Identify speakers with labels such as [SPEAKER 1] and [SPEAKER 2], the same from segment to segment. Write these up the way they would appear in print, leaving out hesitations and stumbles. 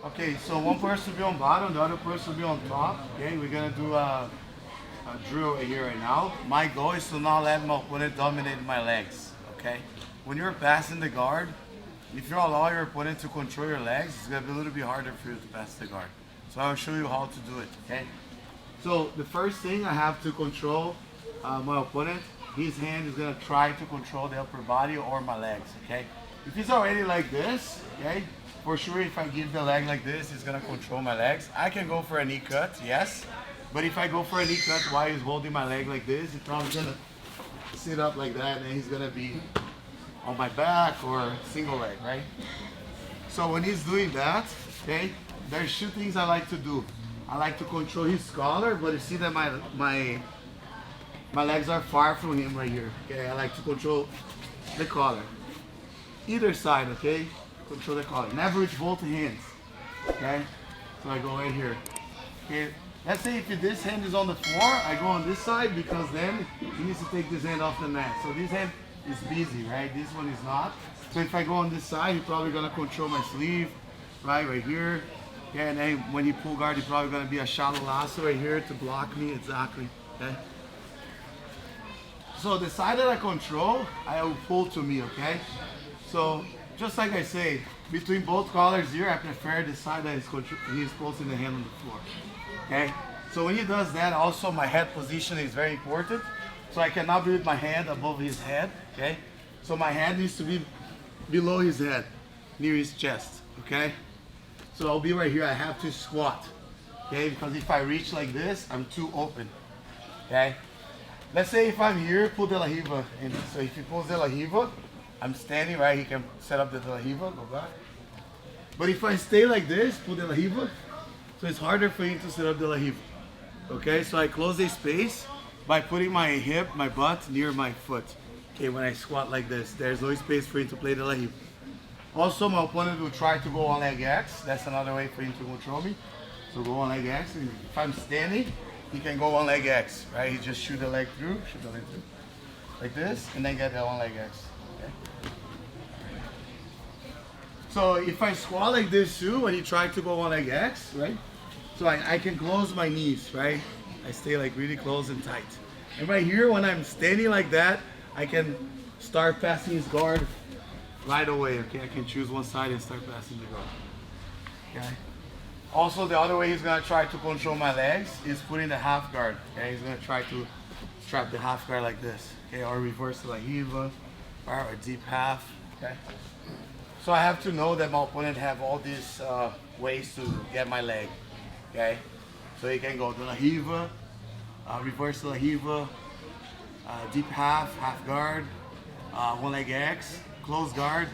[SPEAKER 1] Okay, so one person will be on bottom, the other person will be on top. Okay, we're gonna do a drill right here right now. My goal is to not let my opponent dominate my legs. Okay, when you're passing the guard, if you allow your opponent to control your legs, it's gonna be a little bit harder for you to pass the guard. So I'll show you how to do it. Okay. So the first thing I have to control my opponent. His hand is gonna try to control the upper body or my legs. Okay. If he's already like this, okay. For sure, if I give the leg like this, he's gonna control my legs. I can go for a knee cut, yes. But if I go for a knee cut while he's holding my leg like this, he's probably gonna sit up like that, and he's gonna be on my back or single leg, right? So when he's doing that, okay, there's two things I like to do. I like to control his collar, but you see that my legs are far from him right here. Okay, I like to control the collar. Either side, okay? Control the collar. Never reach both hands. Okay? So I go right here. Okay. Let's say if this hand is on the floor, I go on this side because then he needs to take this hand off the mat. So this hand is busy, right? This one is not. So if I go on this side, he's probably gonna control my sleeve, right here. Okay, and then when he pull guard, he's probably gonna be a shallow lasso right here to block me exactly. Okay. So the side that I control, I will pull to me, okay? So just like I say, between both collars here, I prefer the side that he's closing the hand on the floor. Okay? So when he does that, also my head position is very important. So I cannot be with my hand above his head. Okay? So my hand needs to be below his head, near his chest. Okay? So I'll be right here. I have to squat. Okay? Because if I reach like this, I'm too open. Okay? Let's say if I'm here, pull de la riva. And so if he pulls de la riva, I'm standing, right? He can set up the de la riva, go back. But if I stay like this, pull de la riva, so it's harder for him to set up de la riva. Okay, so I close the space by putting my hip, my butt near my foot. Okay, when I squat like this, there's no space for him to play de la riva. Also, my opponent will try to go on leg X. That's another way for him to control me. So go on leg X, and if I'm standing, he can go on leg X, right? He just shoot the leg through, like this, and then get that on leg X. Okay. So if I squat like this too, when you try to go on leg X, right? So I can close my knees, right? I stay like really close and tight. And right here, when I'm standing like that, I can start passing his guard right away, okay? I can choose one side and start passing the guard, okay? Also, the other way he's gonna try to control my legs is putting the half guard, okay? He's gonna try to trap the half guard like this, okay? Or reverse the la riva, or a deep half, okay? So I have to know that my opponent have all these ways to get my leg, okay? So he can go de la riva, reverse de la riva, deep half, half guard, one leg X, close guard,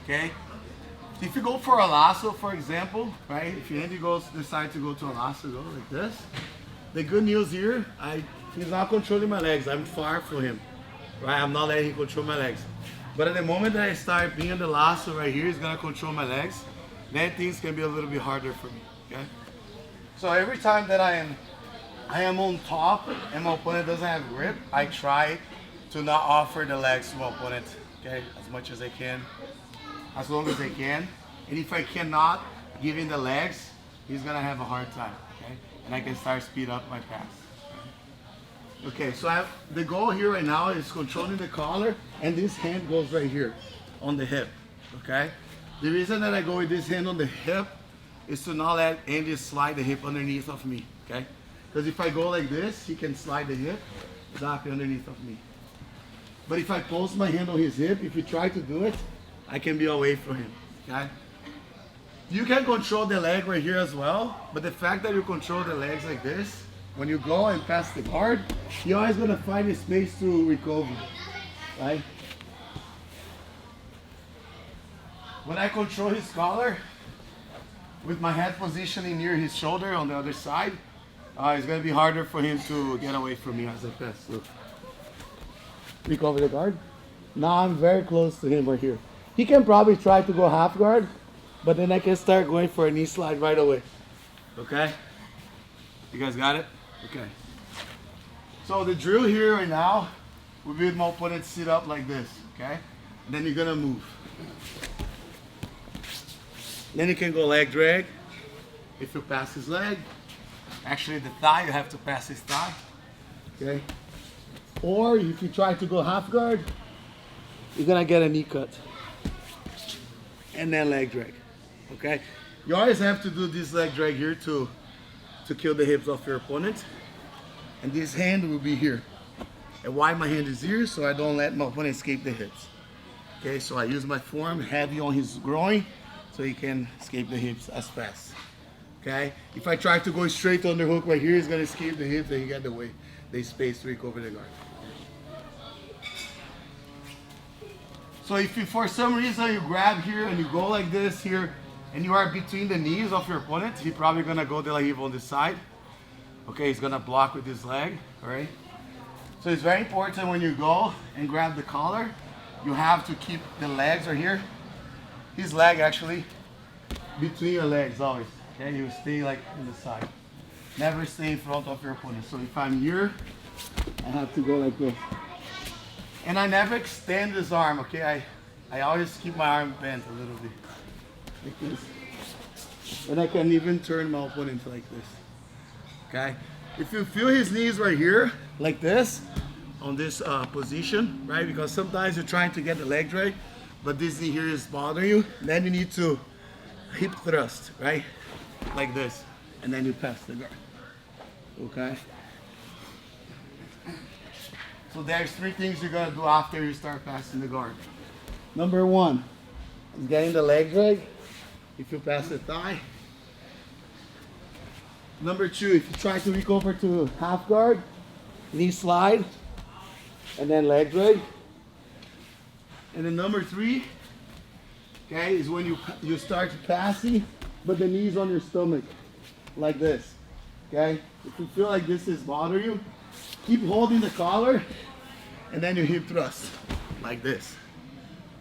[SPEAKER 1] okay? If you go for a lasso, for example, right? If your hand decide to go to a lasso, go like this. The good news here, he's not controlling my legs. I'm far from him, right? I'm not letting him control my legs. But at the moment that I start being the lasso right here, he's gonna control my legs. Then things can be a little bit harder for me, okay? So every time that I am on top and my opponent doesn't have grip, I try to not offer the legs to my opponent, okay? As much as I can, as long as I can. And if I cannot give him the legs, he's gonna have a hard time, okay? And I can start speed up my pass. Okay, so the goal here right now is controlling the collar, and this hand goes right here on the hip, okay? The reason that I go with this hand on the hip is to not let Andy slide the hip underneath of me, okay? Because if I go like this, he can slide the hip exactly underneath of me. But if I post my hand on his hip, if you try to do it, I can be away from him, okay? You can control the leg right here as well, but the fact that you control the legs like this, when you go and pass the guard, you're always gonna find a space to recover, right? When I control his collar, with my head positioning near his shoulder on the other side, it's gonna be harder for him to get away from me as I pass. So, recover the guard. Now I'm very close to him right here. He can probably try to go half guard, but then I can start going for a knee slide right away. Okay? You guys got it? Okay. So the drill here right now will be with my opponent sit up like this, okay? And then you're gonna move. Then you can go leg drag, if you pass his leg. Actually, the thigh, you have to pass his thigh. Okay? Or if you try to go half guard, you're gonna get a knee cut. And then leg drag. Okay? You always have to do this leg drag here to kill the hips of your opponent. And this hand will be here. And why my hand is here? So I don't let my opponent escape the hips. Okay, so I use my forearm heavy on his groin so he can escape the hips as fast. Okay, if I try to go straight underhook right here, he's gonna escape the hips and he get the space to recover the guard. So if you, for some reason, you grab here and you go like this here, and you are between the knees of your opponent, he's probably gonna go De La Riva on this side. Okay, he's gonna block with his leg, all right? So it's very important when you go and grab the collar, you have to keep the legs right here. His leg actually between your legs always. Okay, you stay like in the side. Never stay in front of your opponent. So if I'm here, I have to go like this. And I never extend this arm, okay? I always keep my arm bent a little bit. Like this. And I can even turn my opponent like this. Okay? If you feel his knees right here, like this, on this position, right? Because sometimes you're trying to get the leg drag, but this knee here is bothering you. Then you need to hip thrust, right? Like this. And then you pass the guard. Okay? So there's 3 things you're gonna do after you start passing the guard. Number 1 is getting the leg drag. If you pass the thigh. Number 2, if you try to recover to half guard, knee slide, and then leg drag. And then number 3, okay, is when you start passing, but the knees on your stomach, like this. Okay, if you feel like this is bothering you, keep holding the collar, and then you hip thrust, like this.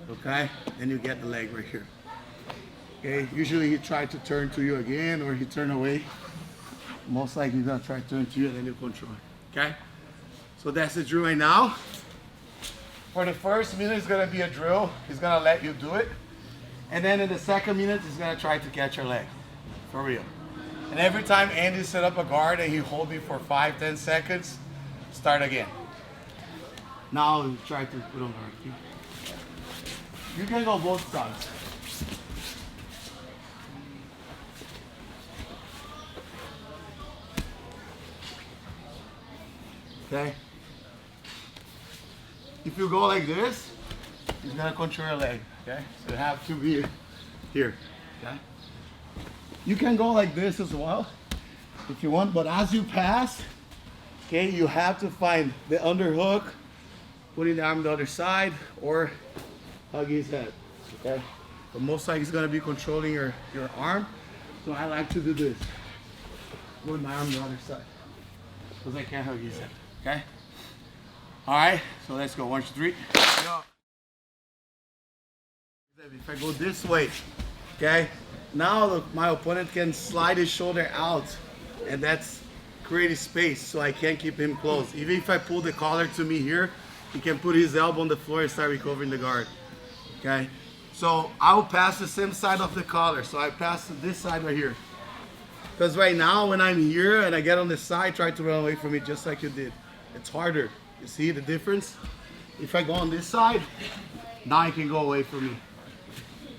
[SPEAKER 1] Okay, then you get the leg right here. Okay, usually he try to turn to you again, or he turn away. Most likely he's gonna try to turn to you, and then you control. Okay, so that's the drill right now. For the first minute, it's gonna be a drill. He's gonna let you do it, and then in the second minute, he's gonna try to catch your leg, for real. And every time Andy set up a guard and he hold me for 5-10 seconds, start again. Now try to put on guard. You can go both sides. Okay? If you go like this, he's gonna control your leg. Okay? So you have to be here. Okay? You can go like this as well if you want, but as you pass, okay, you have to find the underhook, putting the arm on the other side, or hug his head. Okay? But most likely he's gonna be controlling your arm. So I like to do this. Put my arm on the other side. Because I can't hug his head. Okay? Alright, so let's go. 1, 2, 3. Go. If I go this way, okay? Now my opponent can slide his shoulder out, and that's creating space, so I can't keep him close. Even if I pull the collar to me here, he can put his elbow on the floor and start recovering the guard. Okay? So I will pass the same side of the collar. So I pass to this side right here. Because right now when I'm here and I get on this side, try to run away from it just like you did. It's harder. You see the difference? If I go on this side, now you can go away from me.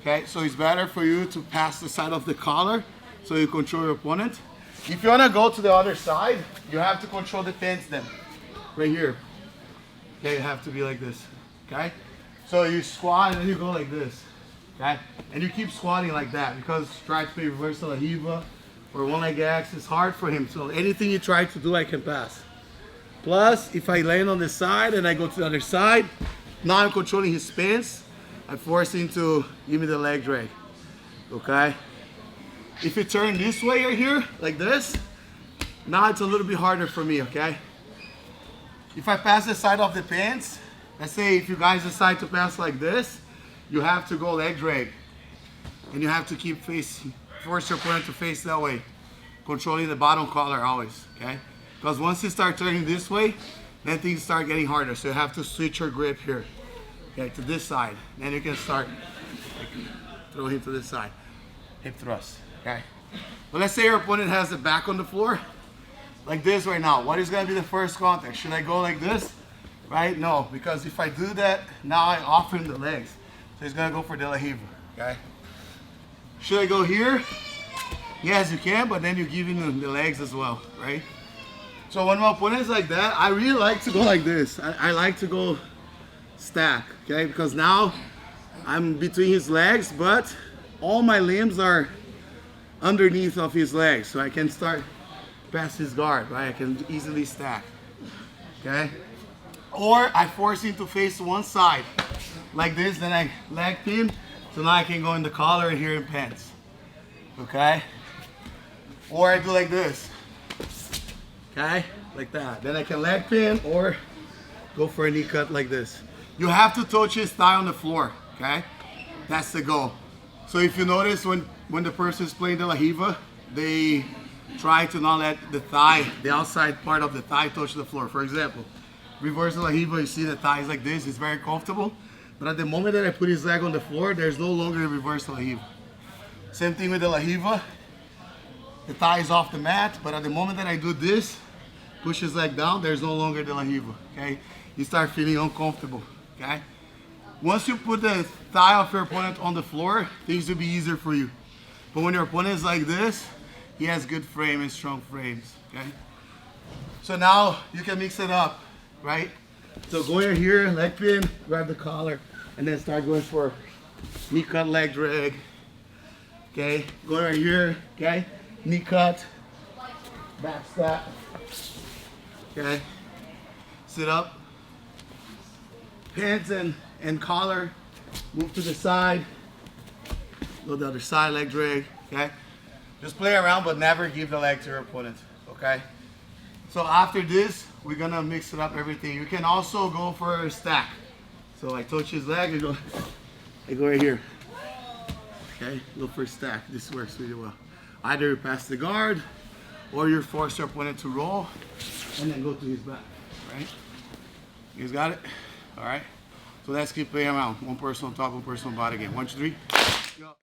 [SPEAKER 1] Okay, so it's better for you to pass the side of the collar so you control your opponent. If you want to go to the other side, you have to control the pants then. Right here. Okay, you have to be like this. Okay? So you squat and then you go like this. Okay? And you keep squatting like that because try to be reverse De La Riva or one leg X is hard for him. So anything you try to do, I can pass. Plus, if I land on this side and I go to the other side, now I'm controlling his pants. I force him to give me the leg drag, okay? If you turn this way right here, like this, now it's a little bit harder for me, okay? If I pass the side of the pants, let's say if you guys decide to pass like this, you have to go leg drag. And you have to keep facing, force your opponent to face that way, controlling the bottom collar always, okay? Because once you start turning this way, then things start getting harder. So you have to switch your grip here. Okay, to this side. Then you can start, like, throw him to this side. Hip thrust, okay? But let's say your opponent has the back on the floor, like this right now. What is gonna be the first contact? Should I go like this? Right? No, because if I do that, now I offer him the legs. So he's gonna go for De La Riva, okay? Should I go here? Yes, you can, but then you're giving him the legs as well, right? So when my opponent is like that, I really like to go like this. I like to go stack, okay? Because now I'm between his legs, but all my limbs are underneath of his legs. So I can start past his guard, right? I can easily stack, okay? Or I force him to face one side, like this, then I leg pin, so now I can go in the collar and here in pants, okay? Or I do like this, okay? Like that. Then I can leg pin or go for a knee cut like this. You have to touch his thigh on the floor, okay? That's the goal. So if you notice when the person is playing De La Riva, they try to not let the thigh, the outside part of the thigh touch the floor. For example, reverse De La Riva, you see the thigh is like this, it's very comfortable. But at the moment that I put his leg on the floor, there's no longer a reverse De La Riva. Same thing with De La Riva. The thigh is off the mat, but at the moment that I do this, push his leg down, there's no longer De La Riva, okay? You start feeling uncomfortable, okay? Once you put the thigh of your opponent on the floor, things will be easier for you. But when your opponent is like this, he has good frame and strong frames, okay? So now you can mix it up, right? So go in here, leg pin, grab the collar, and then start going for knee cut, leg drag, okay? Go right here, okay? Knee cut, back step, okay? Sit up, pants and collar, move to the side, go the other side, leg drag, okay? Just play around, but never give the leg to your opponent, okay? So after this, we're gonna mix it up everything. You can also go for a stack. So I touch his leg, I go right here, okay? Go for a stack, this works really well. Either you pass the guard, or you force your opponent to roll, and then go to his back, right? You guys got it? All right. So let's keep playing around. One person on top, one person on bottom again. 1, 2, 3, go.